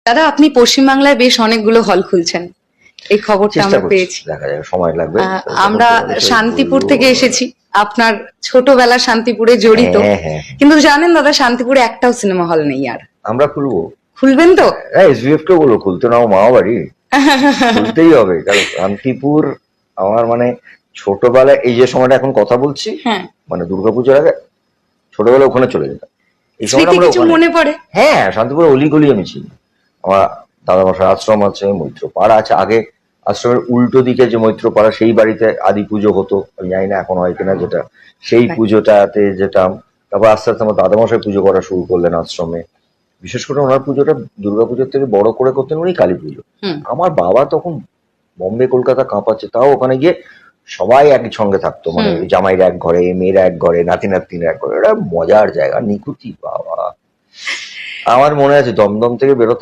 দাদা, আপনি পশ্চিমবাংলায় বেশ অনেকগুলো হল খুলছেন, এই খবরটা চেষ্টা আমরা করছি, পেয়েছি। দেখা যাবে, সময় লাগবে। আমরা শান্তিপুর থেকে এসেছি, আপনার ছোটবেলা শান্তিপুরে জড়িত। হ্যাঁ হ্যাঁ, কিন্তু জানেন দাদা, শান্তিপুরে একটাও সিনেমা হল নেই আর। আমরা খুলবো। খুলবেন তো? হ্যাঁ, এসবিএফ কে বলবো খুলতে, না মামা বাড়ি খুলতেই হবে। কারণ শান্তিপুর আমার মানে ছোটবেলায়, এই যে সময়টা এখন কথা বলছি, হ্যাঁ, মানে দুর্গাপুজোর আগে ছোটবেলায় ওখানে চলে যেতাম। এই সময়টা স্মৃতি আমরা কিছু ওখানে, মনে পড়ে? হ্যাঁ শান্তিপুরে অলিগলি আমি চিনি। আমার দাদামশাই আশ্রম আছে, মৈত্রপাড়া আছে। আগে আশ্রমের উল্টো দিকে যে মৈত্রপাড়া, সেই বাড়িতে আদি পুজো হতো, আমি জানি না এখন হয় কিনা, যেটা সেই পুজোটাতে যেতাম। তারপর আস্তে আস্তে আমার দাদামশাই পুজো করা শুরু করলেন আশ্রমে। বিশেষ করে ওনার পুজোটা দুর্গাপুজোর থেকে বড় করে করতেন উনি কালী পুজো। আমার বাবা তখন বম্বে কলকাতা কাঁপাচ্ছে, তাও ওখানে গিয়ে সবাই একই সঙ্গে থাকতো, মানে জামাইরা এক ঘরে, মেয়েরা এক ঘরে, নাতি নাতনিরা এক ঘরে। এটা মজার জায়গা, নিকুতি বাবা। আমার মনে আছে দমদম থেকে বেরোতাম